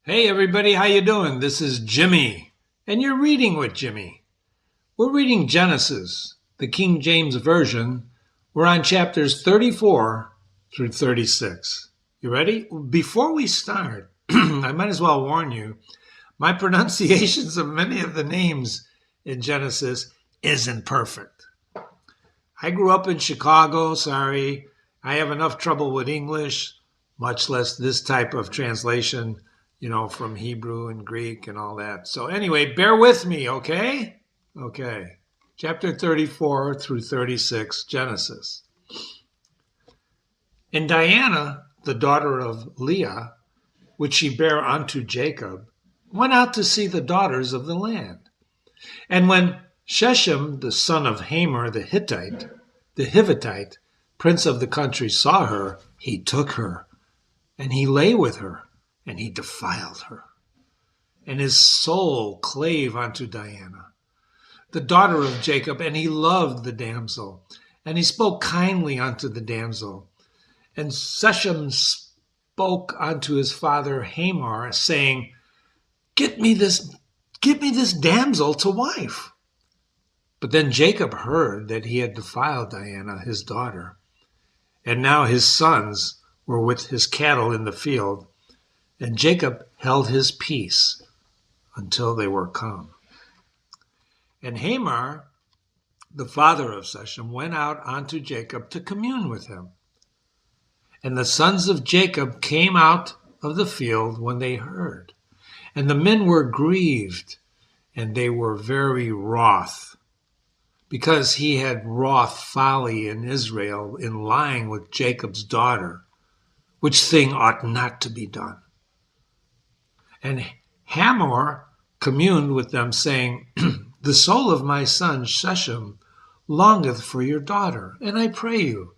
Hey everybody, how you doing? This is Jimmy, and you're reading with Jimmy. We're reading Genesis, the King James Version. We're on chapters 34 through 36. You ready? Before we start, I might as well warn you, my pronunciations of many of the names in Genesis isn't perfect. I grew up in Chicago, sorry. I have enough trouble with English, much less this type of translation, from Hebrew and Greek and all that. So anyway, bear with me, okay? Okay. Chapter 34 through 36, Genesis. And Dinah, the daughter of Leah, which she bare unto Jacob, went out to see the daughters of the land. And when Shechem, the son of Hamor the Hivitite, prince of the country, saw her, he took her, and he lay with her, and he defiled her. And his soul clave unto Dinah, the daughter of Jacob, and he loved the damsel. And he spoke kindly unto the damsel. And Shechem spoke unto his father Hamor, saying, Get me this damsel to wife. But then Jacob heard that he had defiled Dinah, his daughter. And now his sons were with his cattle in the field, and Jacob held his peace until they were come. And Hamor, the father of Shechem, went out unto Jacob to commune with him. And the sons of Jacob came out of the field when they heard. And the men were grieved, and they were very wroth, because he had wrought folly in Israel in lying with Jacob's daughter, which thing ought not to be done. And Hamor communed with them, saying, The soul of my son Shechem longeth for your daughter, and I pray you,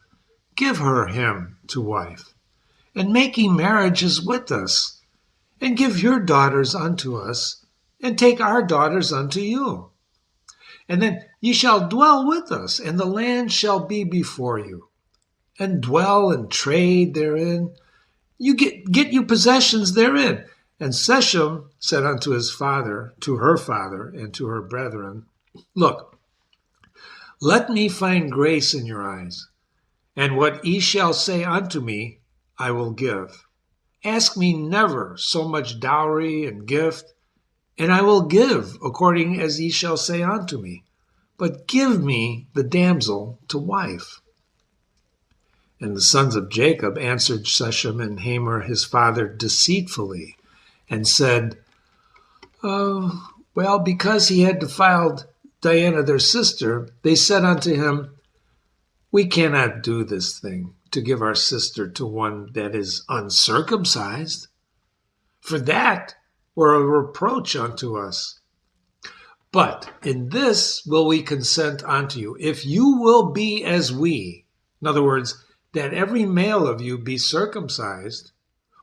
give her him to wife, and make ye marriages with us, and give your daughters unto us, and take our daughters unto you. And then ye shall dwell with us, and the land shall be before you, and dwell and trade therein. You get you possessions therein. And Shechem said unto his father, to her father, and to her brethren, Look, let me find grace in your eyes, and what ye shall say unto me, I will give. Ask me never so much dowry and gift, and I will give according as ye shall say unto me. But give me the damsel to wife. And the sons of Jacob answered Shechem and Hamor his father deceitfully, and said, because he had defiled Dinah their sister, they said unto him, We cannot do this thing, to give our sister to one that is uncircumcised, for that were a reproach unto us. But in this will we consent unto you, if you will be as we, in other words, that every male of you be circumcised,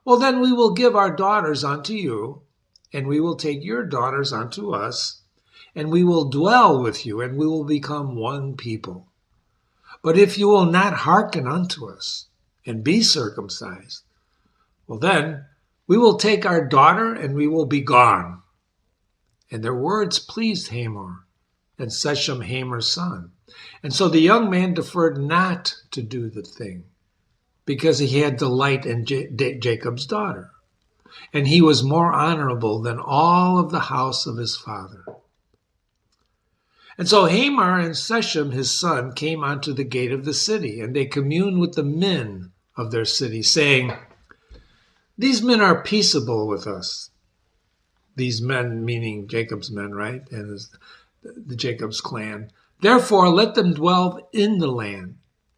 well, then we will give our daughters unto you, and we will take your daughters unto us, and we will dwell with you, and we will become one people. But if you will not hearken unto us, and be circumcised, well, then we will take our daughter, and we will be gone. And their words pleased Hamor, and Shechem Hamor's son. And so the young man deferred not to do the thing, because he had delight in Jacob's daughter. And he was more honorable than all of the house of his father. And so Hamor and Shechem his son came unto the gate of the city, and they communed with the men of their city, saying, These men are peaceable with us. These men, meaning Jacob's men, right? And the Jacob's clan. Therefore, let them dwell in the land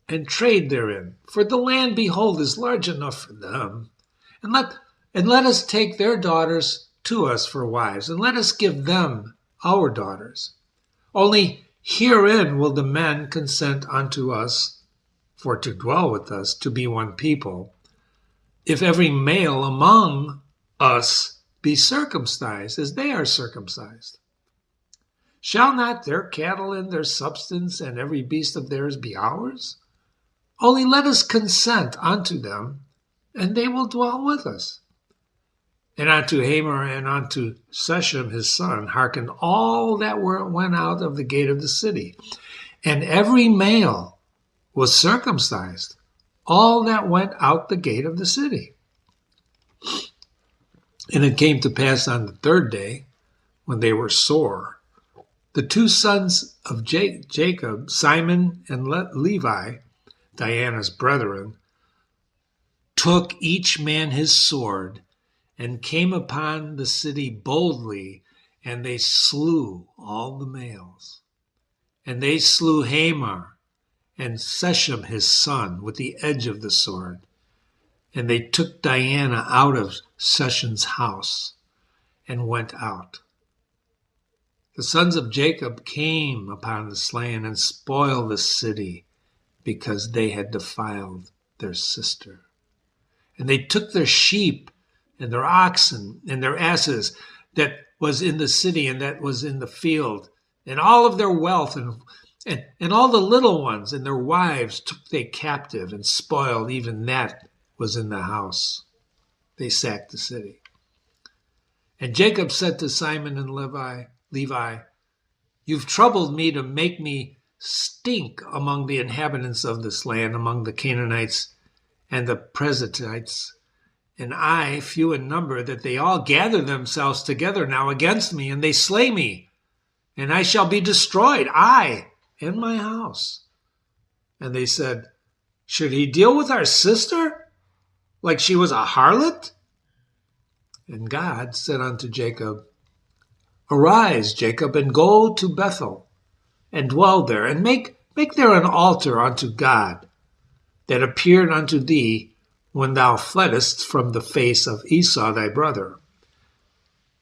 and trade therein. For the land, behold, is large enough for them. And let us take their daughters to us for wives, and let us give them our daughters. Only herein will the men consent unto us for to dwell with us, to be one people, if every male among us be circumcised, as they are circumcised. Shall not their cattle and their substance and every beast of theirs be ours? Only let us consent unto them, and they will dwell with us. And unto Hamor and unto Shechem his son hearkened all that went out of the gate of the city. And every male was circumcised, all that went out the gate of the city. And it came to pass on the third day, when they were sore, the two sons of Jacob, Simeon and Levi, Diana's brethren, took each man his sword, and came upon the city boldly, and they slew all the males. And they slew Hamor and Shechem his son with the edge of the sword. And they took Diana out of Shechem's house and went out. The sons of Jacob came upon the slain and spoiled the city, because they had defiled their sister. And they took their sheep and their oxen and their asses that was in the city and that was in the field, and all of their wealth, and all the little ones and their wives took they captive, and spoiled even that was in the house. They sacked the city. And Jacob said to Simeon and Levi, you've troubled me to make me stink among the inhabitants of this land, among the Canaanites and the Perizzites, and I, few in number, that they all gather themselves together now against me, and they slay me, and I shall be destroyed, I and my house. And they said, should he deal with our sister like she was a harlot? And God said unto Jacob, arise, Jacob, and go to Bethel, and dwell there, and make there an altar unto God, that appeared unto thee when thou fleddest from the face of Esau thy brother.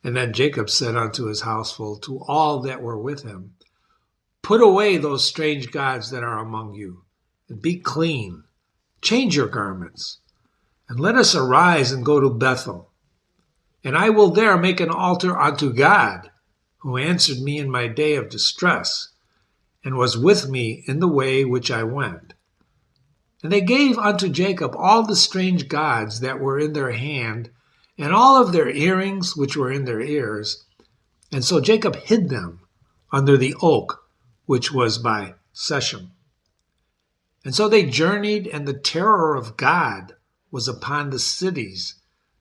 And then Jacob said unto his household, to all that were with him, put away those strange gods that are among you, and be clean. Change your garments, and let us arise and go to Bethel. And I will there make an altar unto God, who answered me in my day of distress, and was with me in the way which I went. And they gave unto Jacob all the strange gods that were in their hand, and all of their earrings which were in their ears. And so Jacob hid them under the oak which was by Shechem. And so they journeyed, and the terror of God was upon the cities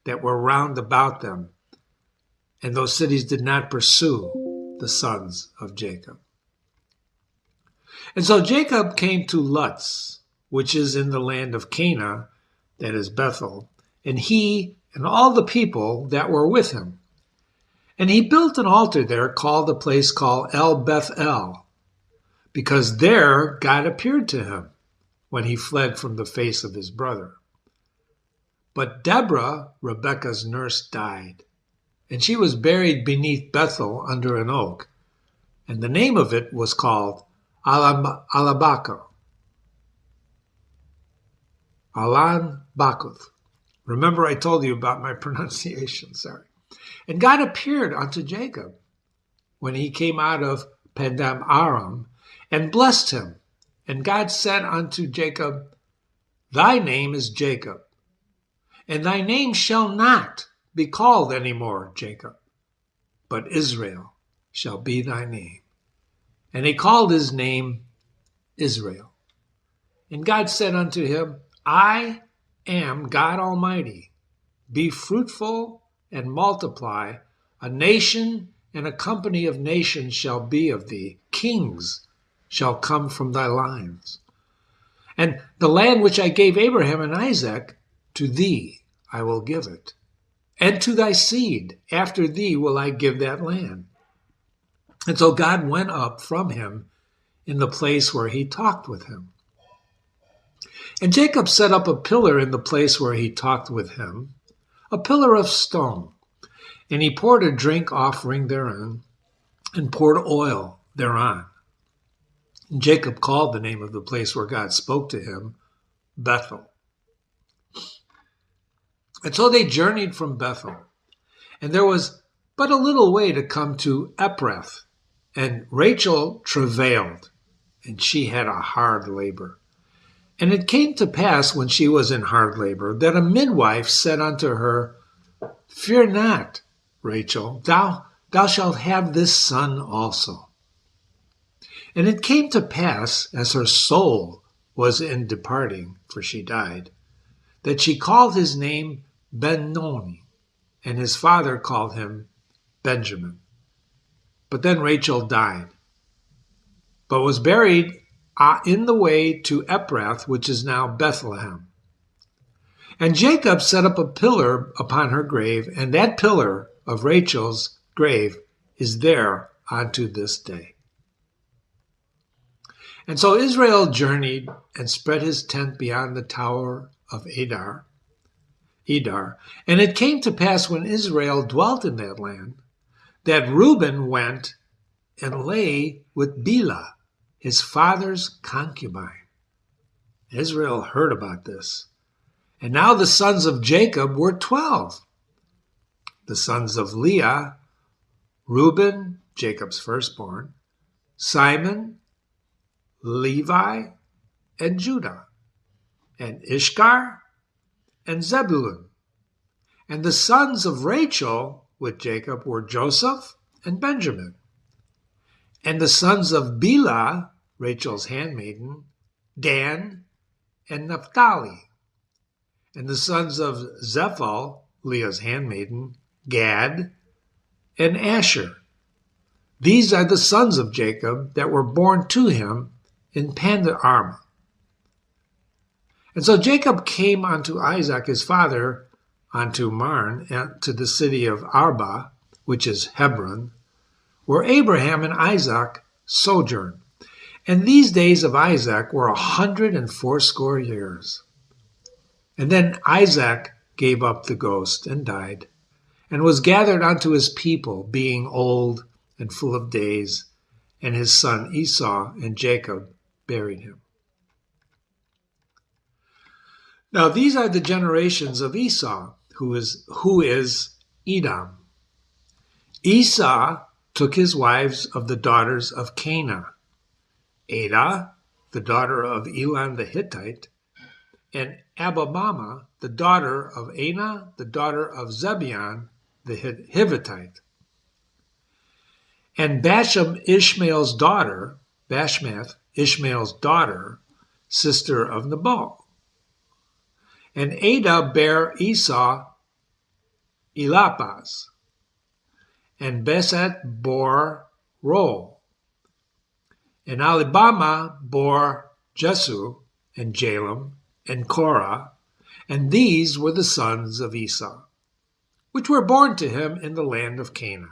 that were round about them. And those cities did not pursue the sons of Jacob. And so Jacob came to Luz, which is in the land of Canaan, that is Bethel, and he and all the people that were with him. And he built an altar there, called the place called El Bethel, because there God appeared to him when he fled from the face of his brother. But Deborah, Rebekah's nurse, died, and she was buried beneath Bethel under an oak, and the name of it was called Alan Bakuth. Remember, I told you about my pronunciation, sorry. And God appeared unto Jacob when he came out of Paddan Aram, and blessed him. And God said unto Jacob, thy name is Jacob, and thy name shall not be called any more Jacob, but Israel shall be thy name. And he called his name Israel. And God said unto him, I am God Almighty. Be fruitful and multiply. A nation and a company of nations shall be of thee. Kings shall come from thy lines. And the land which I gave Abraham and Isaac, to thee I will give it. And to thy seed after thee will I give that land. And so God went up from him in the place where he talked with him. And Jacob set up a pillar in the place where he talked with him, a pillar of stone. And he poured a drink offering therein, and poured oil thereon. And Jacob called the name of the place where God spoke to him, Bethel. And so they journeyed from Bethel. And there was but a little way to come to Ephrath. And Rachel travailed, and she had a hard labor. And it came to pass, when she was in hard labor, that a midwife said unto her, Fear not, Rachel, thou shalt have this son also. And it came to pass, as her soul was in departing, for she died, that she called his name Ben-Oni, and his father called him Benjamin. But then Rachel died, but was buried in the way to Ephrath, which is now Bethlehem. And Jacob set up a pillar upon her grave, and that pillar of Rachel's grave is there unto this day. And so Israel journeyed and spread his tent beyond the tower of Edar. And it came to pass when Israel dwelt in that land, that Reuben went and lay with Bilhah, his father's concubine. Israel heard about this. And now the sons of Jacob were 12. The sons of Leah, Reuben, Jacob's firstborn, Simon, Levi, and Judah, and Ishkar, and Zebulun. And the sons of Rachel with Jacob were Joseph and Benjamin. And the sons of Bilhah, Rachel's handmaiden, Dan and Naphtali. And the sons of Zephal, Leah's handmaiden, Gad and Asher. These are the sons of Jacob that were born to him in Padan-aram. And so Jacob came unto Isaac his father, unto Marn, to the city of Arba, which is Hebron, where Abraham and Isaac sojourned. And these days of Isaac were 180 years. And then Isaac gave up the ghost and died, and was gathered unto his people, being old and full of days, and his son Esau and Jacob buried him. Now these are the generations of Esau, who is Edom. Esau took his wives of the daughters of Canaan, Adah, the daughter of Elon the Hittite, and Abamama, the daughter of Anah, the daughter of Zebeon the Hivitite. And Bashmath, Ishmael's daughter, sister of Nabal. And Adah bare Esau Elipaz, and Beset bore Rol. And Alibama bore Jesu and Jalem and Korah, and these were the sons of Esau, which were born to him in the land of Canaan.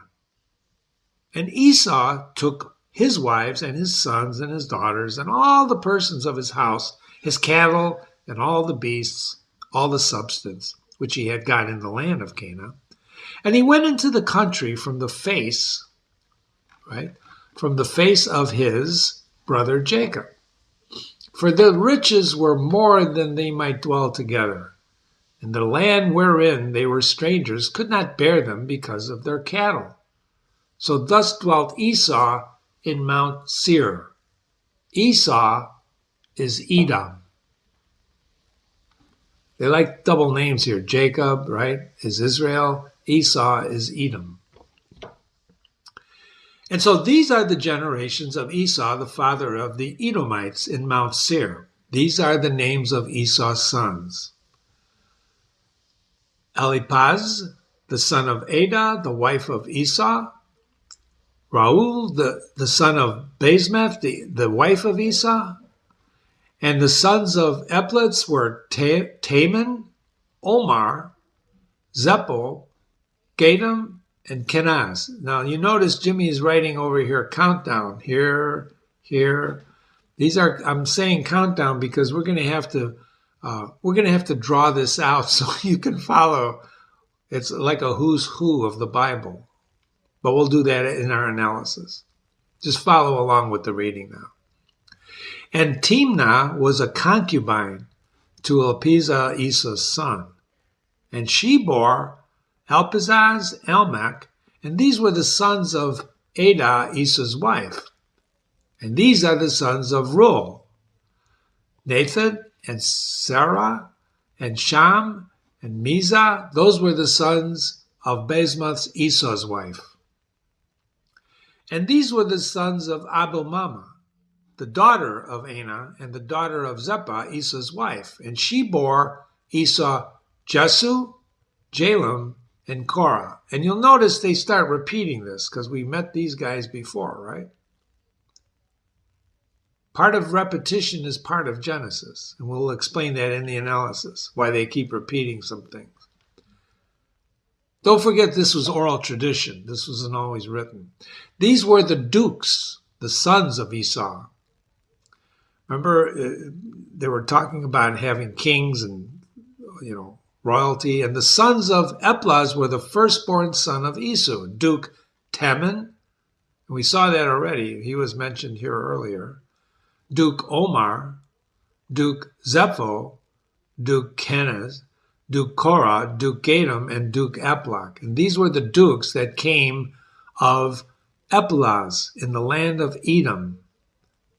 And Esau took his wives and his sons and his daughters and all the persons of his house, his cattle and all the beasts, all the substance which he had got in the land of Canaan. And he went into the country from the face of his brother Jacob. For the riches were more than they might dwell together, and the land wherein they were strangers could not bear them because of their cattle. So thus dwelt Esau in Mount Seir. Esau is Edom. They like double names here. Jacob, is Israel. Esau is Edom. And so these are the generations of Esau, the father of the Edomites in Mount Seir. These are the names of Esau's sons. Elipaz, the son of Adah, the wife of Esau. Raul, the son of Basemath, the wife of Esau. And the sons of Eplitz were Taman, Omar, Zeppo, Gatam, and Kenaz. Now you notice Jimmy is writing over here countdown. Here. I'm saying countdown because we're going to have to draw this out so you can follow. It's like a who's who of the Bible. But we'll do that in our analysis. Just follow along with the reading now. And Timnah was a concubine to Elpizah, Esau's son. And she bore Elpazaz, Elmech, and these were the sons of Adah, Esau's wife. And these are the sons of Reuel, Nathan, and Sarah, and Sham, and Mizah. Those were the sons of Basemath, Esau's wife. And these were the sons of Abelmama, the daughter of Anah, and the daughter of Zephah, Esau's wife. And she bore Esau Jesu, Jalem, and Korah. And you'll notice they start repeating this because we met these guys before, right? Part of repetition is part of Genesis. And we'll explain that in the analysis, why they keep repeating some things. Don't forget this was oral tradition. This wasn't always written. These were the dukes, the sons of Esau. Remember, they were talking about having kings and, royalty. And the sons of Eplaz were the firstborn son of Esau, Duke Teman. And we saw that already. He was mentioned here earlier. Duke Omar, Duke Zepho, Duke Kenaz, Duke Korah, Duke Edom, and Duke Eplach. And these were the dukes that came of Eplaz in the land of Edom.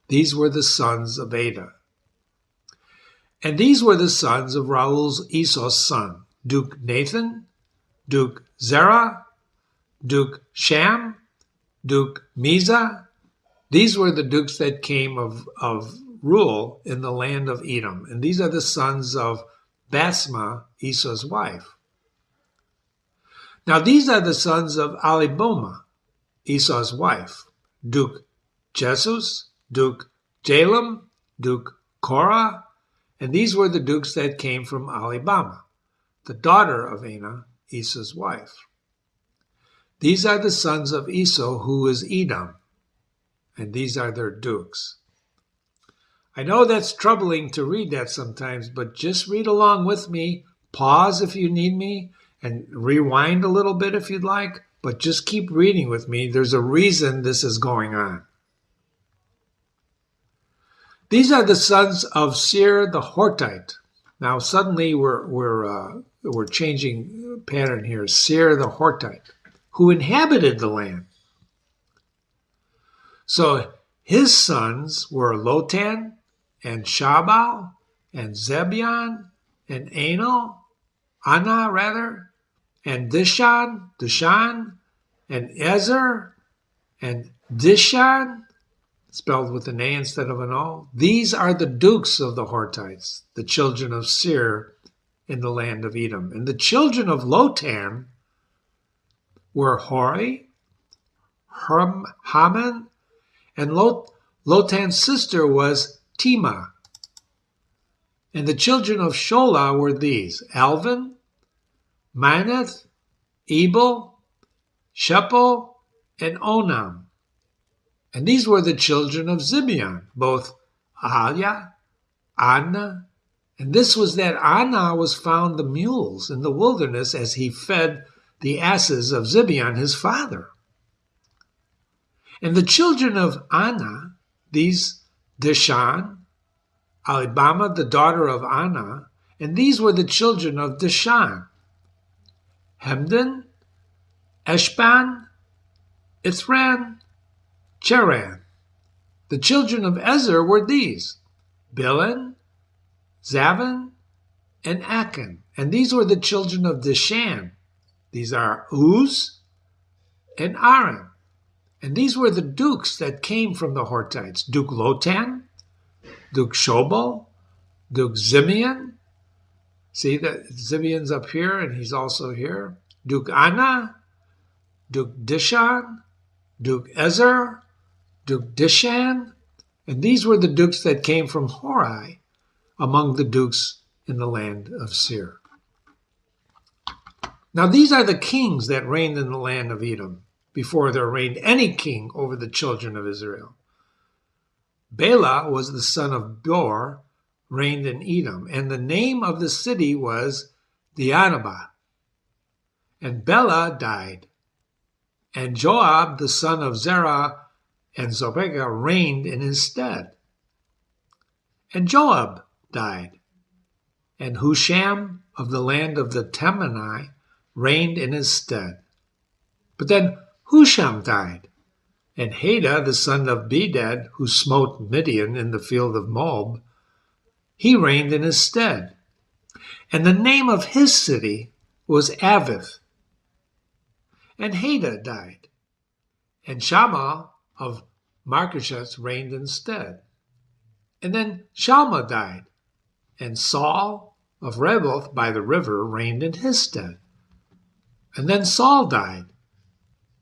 These were the sons of Ada. And these were the sons of Raul's Esau's son, Duke Nathan, Duke Zerah, Duke Sham, Duke Mizah. These were the dukes that came of rule in the land of Edom. And these are the sons of Basma, Esau's wife. Now these are the sons of Aliboma, Esau's wife, Duke Jesus, Duke Jalem, Duke Korah, and these were the dukes that came from Alibama, the daughter of Anah, Esau's wife. These are the sons of Esau, who is Edom, and these are their dukes. I know that's troubling to read that sometimes, but just read along with me. Pause if you need me, and rewind a little bit if you'd like, but just keep reading with me. There's a reason this is going on. These are the sons of Seir the Hortite. Now suddenly we're changing pattern here. Seir the Hortite, who inhabited the land. So his sons were Lotan, and Shabal, and Zebion, and Anah, and Dishan, and Ezer, and Dishan, spelled with an A instead of an O. These are the dukes of the Hortites, the children of Seir in the land of Edom. And the children of Lotan were Hori, Haman, and Lotan's sister was Timah. And the children of Sholah were these: Alvin, Maneth, Ebal, Shepo, and Onam. And these were the children of Zibeon, both Ahiah, Anna, and this was that Anna was found the mules in the wilderness as he fed the asses of Zibeon, his father. And the children of Anna, these Dishan, Alibama, the daughter of Anna, and these were the children of Dishan: Hemdan, Eshban, Ithran, Cheran. The children of Ezer were these: Bilhan, Zavin, and Achan. And these were the children of Dishan. These are Uz and Aram. And these were the dukes that came from the Hortites: Duke Lotan, Duke Shobal, Duke Simeon. See that Simeon's up here and he's also here. Duke Anna, Duke Dishan, Duke Ezer, Duke Dishan. And these were the dukes that came from Hori among the dukes in the land of Seir. Now these are the kings that reigned in the land of Edom before there reigned any king over the children of Israel. Bela was the son of Beor, reigned in Edom, and the name of the city was Dianaba. And Bela died, and Joab, the son of Zerah and Zobekah, reigned in his stead. And Joab died, and Husham of the land of the Temani reigned in his stead. But then Husham died, and Hadad, the son of Bedad, who smote Midian in the field of Moab, he reigned in his stead. And the name of his city was Avith. And Hadad died. And Shammah of Markesheth reigned instead. And then Shalma died. And Saul of Reboth by the river reigned in his stead. And then Saul died.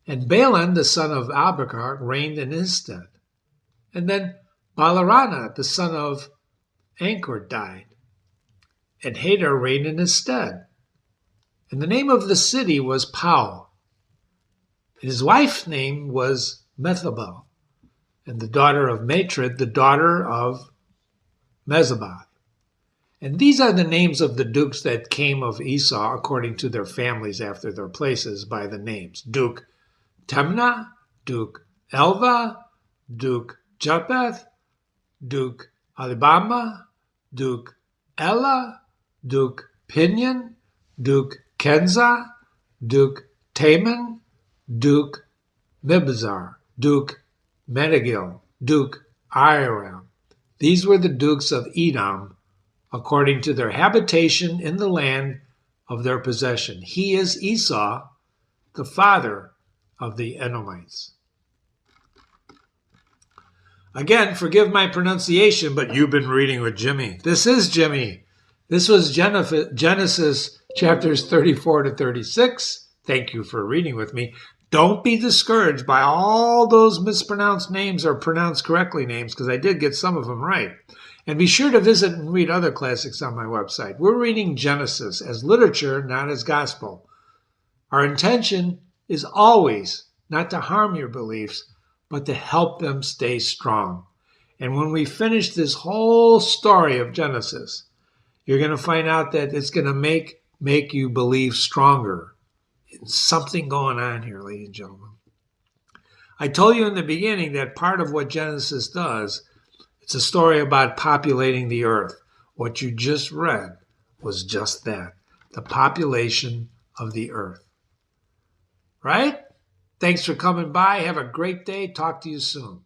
And Balaam the son of Abachar reigned in his stead. And then Balarana the son of Anchor died. And Hadar reigned in his stead. And the name of the city was Pau. And his wife's name was Methabel, and the daughter of Matred, the daughter of Mezabath. And these are the names of the dukes that came of Esau according to their families after their places by the names. Duke Temnah, Duke Elva, Duke Japheth, Duke Alibama, Duke Ella, Duke Pinion, Duke Kenza, Duke Taman, Duke Mibzar, Duke Medigil, Duke Iram. These were the dukes of Edom according to their habitation in the land of their possession. He is Esau, the father of the Edomites. Again, forgive my pronunciation, but you've been reading with Jimmy. This is Jimmy. This was Genesis chapters 34 to 36. Thank you for reading with me. Don't be discouraged by all those mispronounced names or pronounced correctly names, because I did get some of them right. And be sure to visit and read other classics on my website. We're reading Genesis as literature, not as gospel. Our intention is always not to harm your beliefs, but to help them stay strong. And when we finish this whole story of Genesis, you're going to find out that it's going to make you believe stronger. There's something going on here, ladies and gentlemen. I told you in the beginning that part of what Genesis does, it's a story about populating the earth. What you just read was just that, the population of the earth. Right? Thanks for coming by. Have a great day. Talk to you soon.